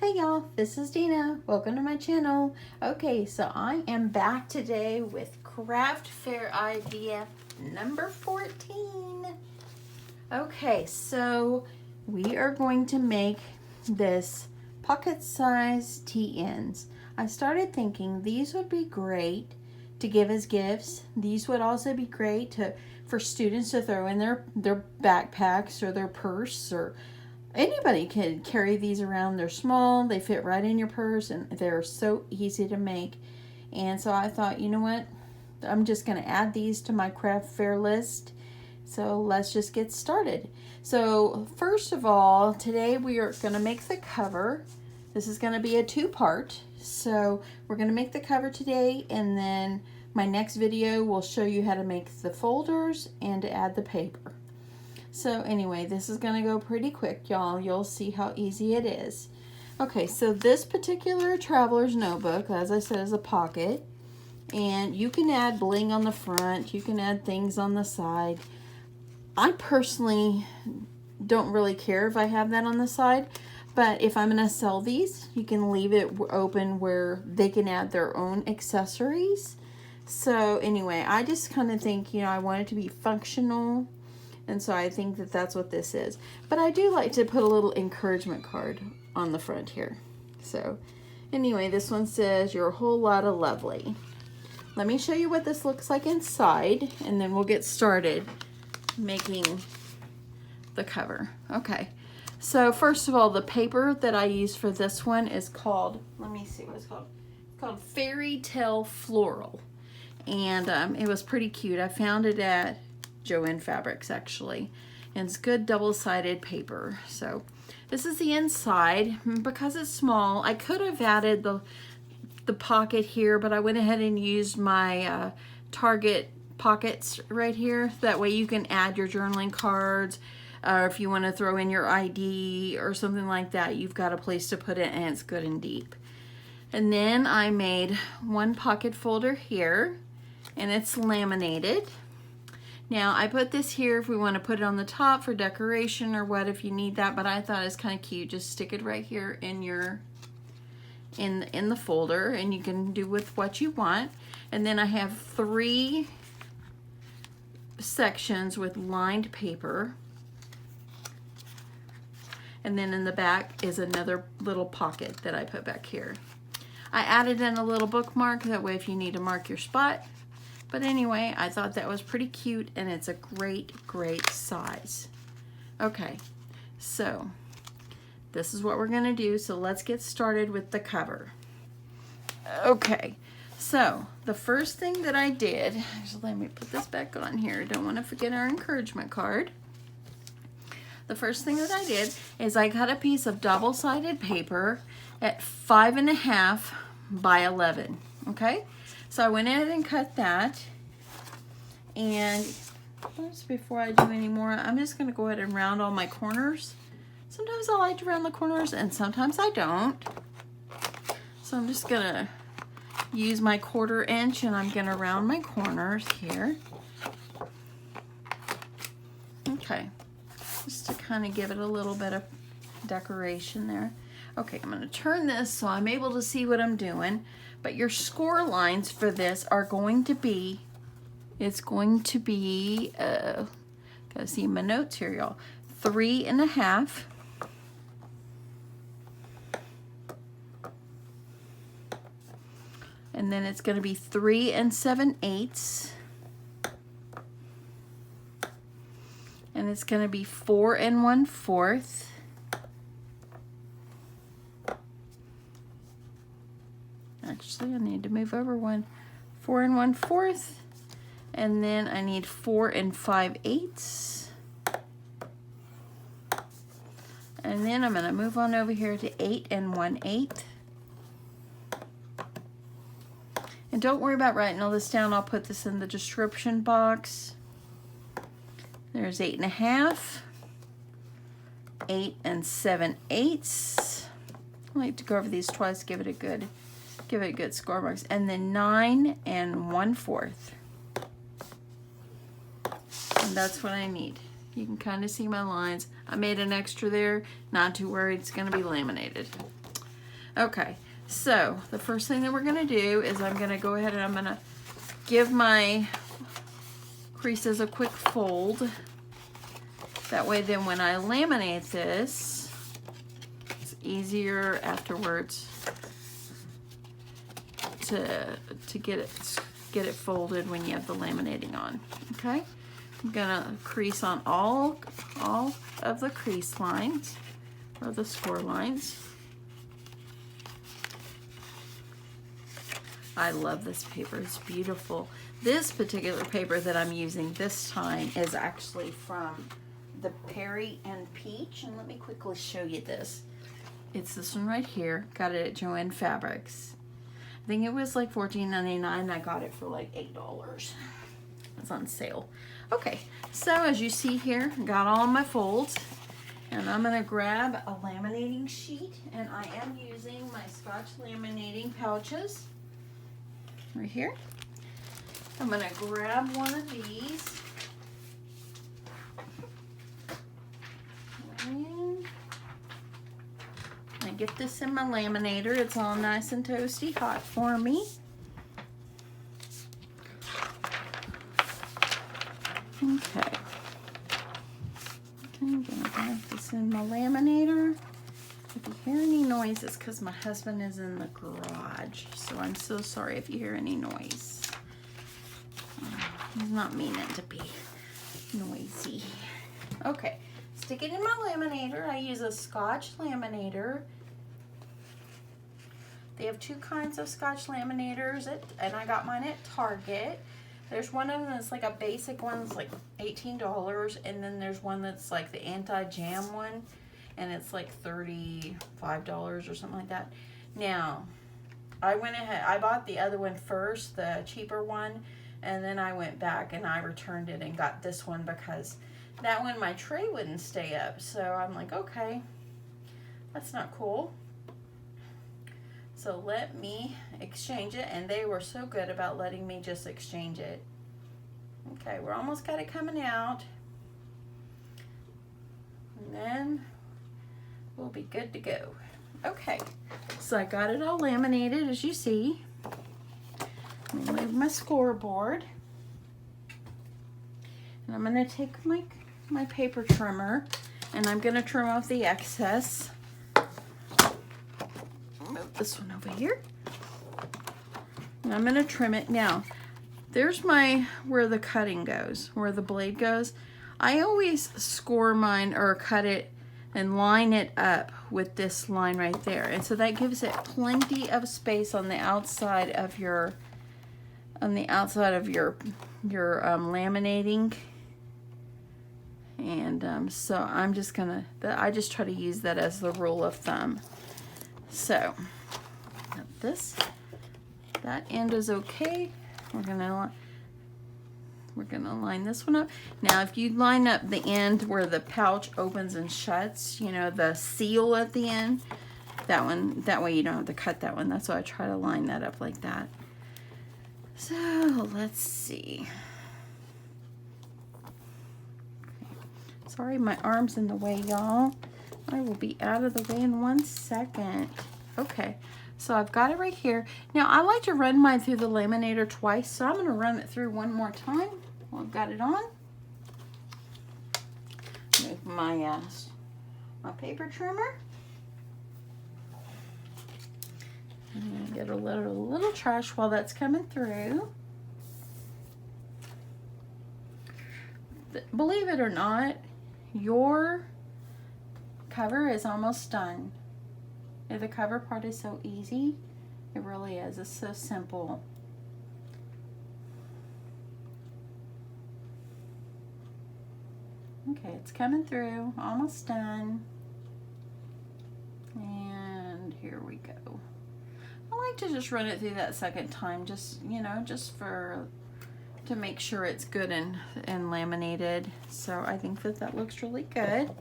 Hey y'all, this is Dina. Welcome to my channel. Okay, so I am back today with craft fair idea number 14. Okay, so we are going to make this pocket size TNs. I started thinking these would be great to give as gifts. These would also be great for students to throw in their backpacks or their purse, or anybody can carry these around. They're small, they fit right in your purse, and they're so easy to make. And so I thought, you know what, I'm just going to add these to my craft fair list. So let's just get started. So first of all, today we are going to make the cover. This is going to be a two-part. So we're going to make the cover today, and then my next video will show you how to make the folders and to add the paper. So anyway, this is going to go pretty quick, y'all. You'll see how easy it is. Okay, so this particular traveler's notebook, as I said, is a pocket. And you can add bling on the front. You can add things on the side. I personally don't really care if I have that on the side. But if I'm going to sell these, you can leave it open where they can add their own accessories. So anyway, I just kind of think, you know, I want it to be functional. And so I think that that's what this is. But I do like to put a little encouragement card on the front here. So anyway, this one says, "You're a whole lot of lovely." Let me show you what this looks like inside, and then we'll get started making the cover. Okay, so first of all, the paper that I use for this one is called, let me see what it's called. It's called Fairy Tale Floral. And it was pretty cute. I found it at Joann Fabrics, actually, and it's good double-sided paper. So this is the inside. Because it's small, I could have added the pocket here, but I went ahead and used my Target pockets right here. That way you can add your journaling cards, or if you want to throw in your ID or something like that, you've got a place to put it, and it's good and deep. And then I made one pocket folder here, and it's laminated. Now, I put this here if we want to put it on the top for decoration or what, if you need that, but I thought it's kind of cute. Just stick it right here in your in the folder, and you can do with what you want. And then I have 3 sections with lined paper. And then in the back is another little pocket that I put back here. I added in a little bookmark, that way if you need to mark your spot. But anyway, I thought that was pretty cute, and it's a great, great size. Okay, so this is what we're gonna do. So let's get started with the cover. Okay, so the first thing that I did, just let me put this back on here. Don't want to forget our encouragement card. The first thing that I did is I cut a piece of double-sided paper at 5.5 by 11, okay? So I went ahead and cut that, and just before I do any more, I'm just going to go ahead and round all my corners. Sometimes I like to round the corners, and sometimes I don't. So I'm just going to use my 1/4 inch, and I'm going to round my corners here. Okay, just to kind of give it a little bit of decoration there. Okay, I'm going to turn this so I'm able to see what I'm doing. But your score lines for this are going to be, gotta see my notes here, y'all. 3.5. And then it's gonna be 3 7/8. And it's gonna be 4 1/4. Actually, I need to move over one. 4 1/4, and then I need 4 5/8, and then I'm going to move on over here to 8 1/8. And don't worry about writing all this down. I'll put this in the description box. There's 8.5, 8 7/8. I like to go over these twice, give it a good score marks. And then 9 1/4. And that's what I need. You can kind of see my lines. I made an extra there, not too worried, it's going to be laminated. Okay, so the first thing that we're gonna do is I'm gonna go ahead and I'm gonna give my creases a quick fold. That way then when I laminate this, it's easier afterwards to get it folded when you have the laminating on. Okay, I'm gonna crease on all of the crease lines or the score lines. I love this paper, it's beautiful. This particular paper that I'm using this time is actually from the Perry and Peach, and let me quickly show you this. It's this one right here, got it at Joann Fabrics. I think it was like $14.99. I got it for like $8. It's on sale. Okay, so as you see here, got all my folds, and I'm gonna grab a laminating sheet, and I am using my Scotch laminating pouches right here. I'm gonna grab one of these, and I get this in my laminator. It's all nice and toasty hot for me. Okay. I'm gonna have this in my laminator. If you hear any noise, it's because my husband is in the garage. So I'm so sorry if you hear any noise. He's not meaning to be noisy. Okay, stick it in my laminator. I use a Scotch laminator. They have two kinds of Scotch laminators, and I got mine at Target. There's one of them that's like a basic one, it's like $18, and then there's one that's like the anti-jam one, and it's like $35 or something like that. Now, I went ahead, I bought the other one first, the cheaper one, and then I went back and I returned it and got this one because that one my tray wouldn't stay up. So I'm like, okay, that's not cool. So let me exchange it, and they were so good about letting me just exchange it. Okay, we're almost got it coming out. And then we'll be good to go. Okay, so I got it all laminated, as you see. Let me move my scoreboard. And I'm gonna take my paper trimmer, and I'm gonna trim off the excess. Move this one over here. And I'm gonna trim it. Now, there's where the cutting goes, where the blade goes. I always score mine or cut it and line it up with this line right there. And so that gives it plenty of space on the outside of your laminating. And so I'm just gonna, I just try to use that as the rule of thumb. So that end is okay. We're gonna line this one up. Now, if you line up the end where the pouch opens and shuts, you know, the seal at the end, that way you don't have to cut that one. That's why I try to line that up like that. So let's see. Sorry, my arm's in the way, y'all. I will be out of the way in 1 second. Okay, so I've got it right here. Now, I like to run mine through the laminator twice, so I'm going to run it through one more time while I've got it on. Move my paper trimmer. I'm going to get a little trash while that's coming through. Believe it or not, your cover is almost done. The cover part is so easy. It really is. It's so simple. Okay, it's coming through. Almost done. And here we go. I like to just run it through that second time, just, you know, just to make sure it's good and laminated. So I think that looks really good.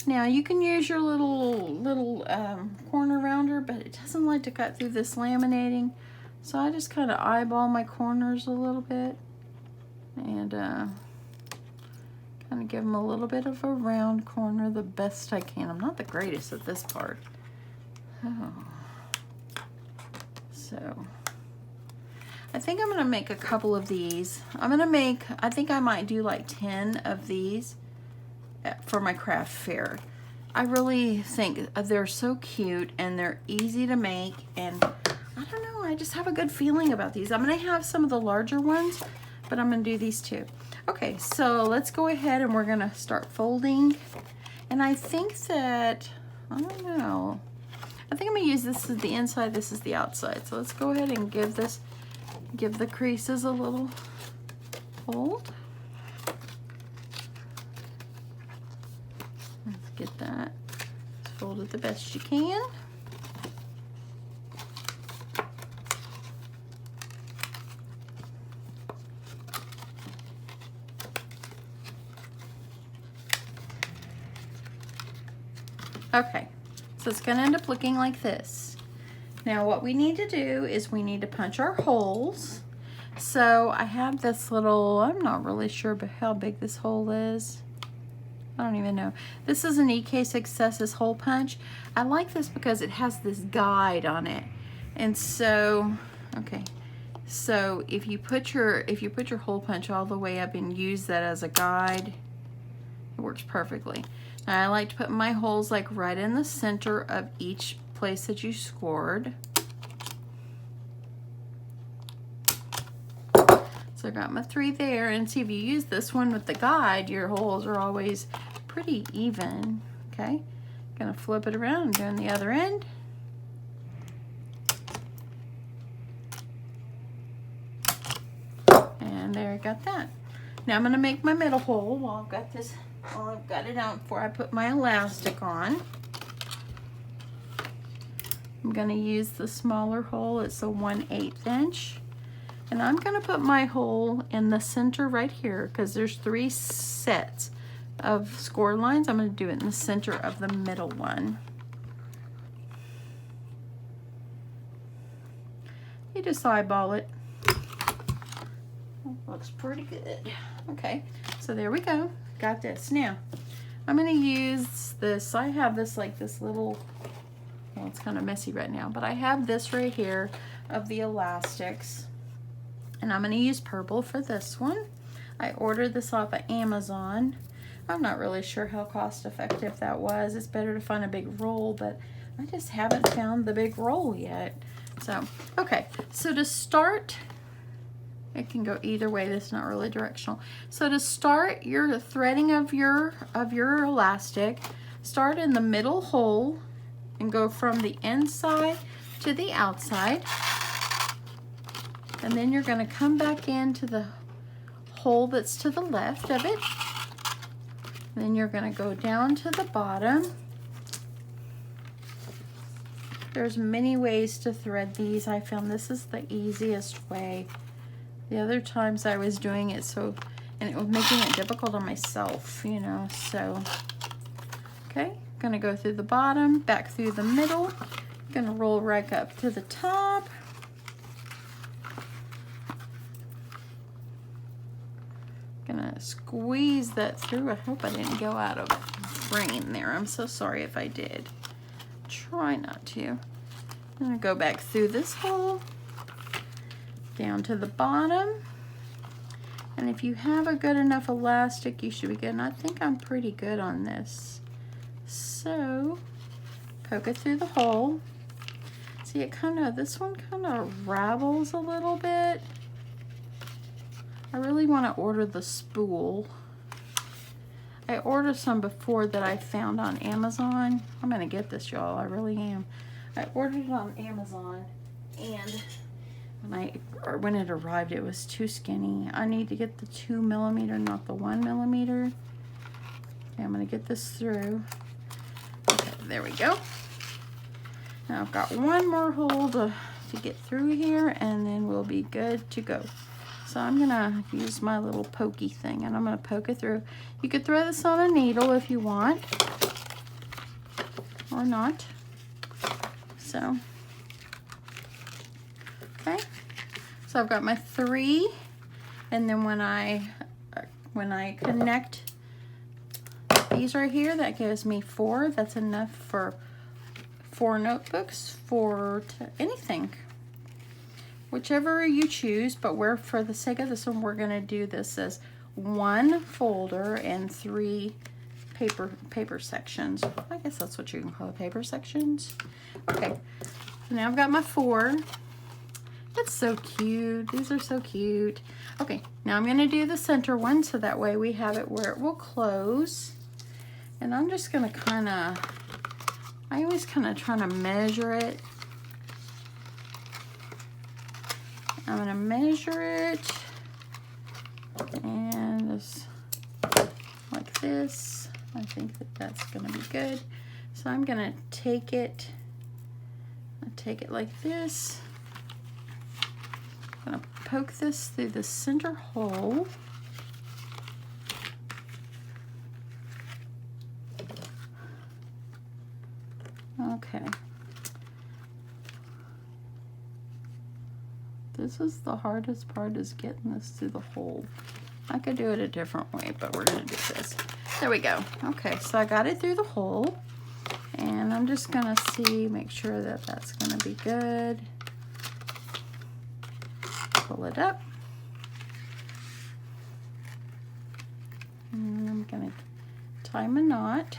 Now you can use your little corner rounder, but it doesn't like to cut through this laminating. So I just kind of eyeball my corners a little bit and kind of give them a little bit of a round corner the best I can. I'm not the greatest at this part. Oh. So I think I'm gonna make a couple of these. I think I might do like 10 of these for my craft fair. I really think they're so cute and they're easy to make, and I don't know, I just have a good feeling about these. I'm gonna have some of the larger ones, but I'm gonna do these too. Okay, so let's go ahead and we're gonna start folding. And I think that, I don't know, I think I'm gonna use this as the inside, this is the outside. So let's go ahead and give the creases a little fold. Let's get that folded the best you can. Okay, so it's gonna end up looking like this. Now what we need to do is we need to punch our holes. So I have this little, I'm not really sure how big this hole is. I don't even know. This is an EK Successes hole punch. I like this because it has this guide on it. And so, okay. So if you put your hole punch all the way up and use that as a guide, it works perfectly. Now I like to put my holes like right in the center of each place that you scored. So I got my 3 there, and see if you use this one with the guide, your holes are always pretty even. Okay, gonna flip it around and doing the other end. And there I got that. Now I'm gonna make my middle hole while I've got this. Well, I've got it out before I put my elastic on. I'm going to use the smaller hole. It's a 1/8 inch. And I'm going to put my hole in the center right here because there's 3 sets of score lines. I'm going to do it in the center of the middle one. You just eyeball it. Looks pretty good. Okay, so there we go. Got this. Now, I'm going to use this. I have this like this little, well, it's kind of messy right now, but I have this right here of the elastics. And I'm going to use purple for this one. I ordered this off of Amazon. I'm not really sure how cost effective that was. It's better to find a big roll, but I just haven't found the big roll yet. So, okay. So to start, it can go either way. This is not really directional. So to start your threading of your elastic, start in the middle hole and go from the inside to the outside. And then you're going to come back into the hole that's to the left of it. And then you're going to go down to the bottom. There's many ways to thread these. I found this is the easiest way. The other times I was doing it and it was making it difficult on myself, you know, so. Okay, gonna go through the bottom, back through the middle, gonna roll right up to the top. Gonna squeeze that through. I hope I didn't go out of frame there. I'm so sorry if I did. Try not to. I'm gonna go back through this hole, down to the bottom, and if you have a good enough elastic, you should be good. And I think I'm pretty good on this. So poke it through the hole. See, it this one kind of ravels a little bit. I really want to order the spool. I ordered some before that I found on Amazon. I'm gonna get this, y'all. I really am. I ordered it on Amazon, and when it arrived, it was too skinny. I need to get the 2mm, not the 1mm. Okay, I'm gonna get this through. Okay, there we go. Now I've got one more hole to get through here, and then we'll be good to go. So I'm gonna use my little pokey thing, and I'm gonna poke it through. You could thread this on a needle if you want, or not. So, okay. So I've got my 3, and then when I connect these right here, that gives me 4. That's enough for 4 notebooks, for anything. whichever you choose, but for the sake of this one, we're gonna do this as one folder and 3 paper sections. I guess that's what you can call it, paper sections. Okay, so now I've got my 4. That's so cute. These are so cute. Okay, now I'm gonna do the center one so that way we have it where it will close. And I'm just gonna I always kind of try to measure it. I'm gonna measure it and just like this. I think that's gonna be good. So I'm gonna take it like this. I'm gonna poke this through the center hole. Okay. This is the hardest part, is getting this through the hole. I could do it a different way, but we're gonna do this. There we go. Okay, so I got it through the hole, and I'm just gonna make sure that that's gonna be good. Pull it up. And I'm gonna tie my knot.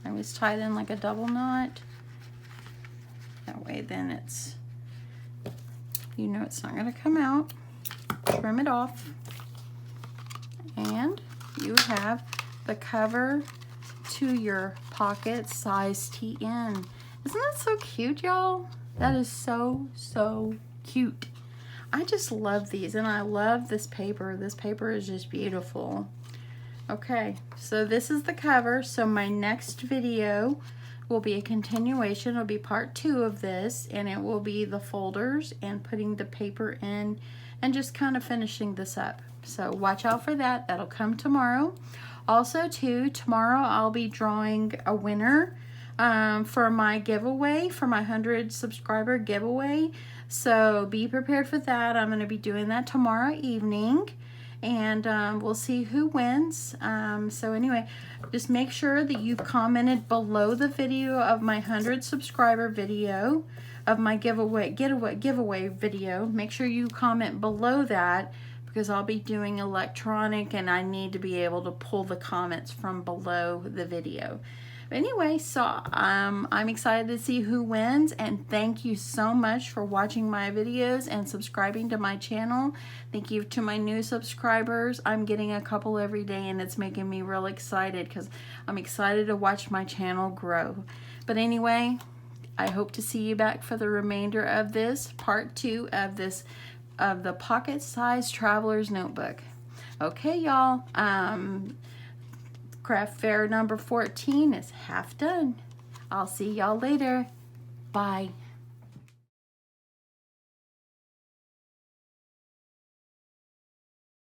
I always tie it in like a double knot. That way then it's, you know, it's not gonna come out. Trim it off. And you have the cover to your pocket size TN. Isn't that so cute, y'all? That is so, so cute. I just love these, and I love this paper. This paper is just beautiful. Okay, so this is the cover. So my next video will be a continuation. It'll be part 2 of this, and it will be the folders and putting the paper in and just kind of finishing this up. So watch out for that. That'll come tomorrow. Also too, tomorrow I'll be drawing a winner for my giveaway, for my 100 subscriber giveaway. So be prepared for that. I'm going to be doing that tomorrow evening, and we'll see who wins. So anyway, just make sure that you've commented below the video of my 100 subscriber video, of my giveaway video. Make sure you comment below that, because I'll be doing electronic and I need to be able to pull the comments from below the video. But anyway, so I'm excited to see who wins, and thank you so much for watching my videos and subscribing to my channel. Thank you to my new subscribers. I'm getting a couple every day, and it's making me real excited because I'm excited to watch my channel grow. But anyway, I hope to see you back for the remainder of this, part 2 of this, of the pocket size traveler's notebook. Okay, y'all, craft fair number 14 is half done. I'll see y'all later. Bye.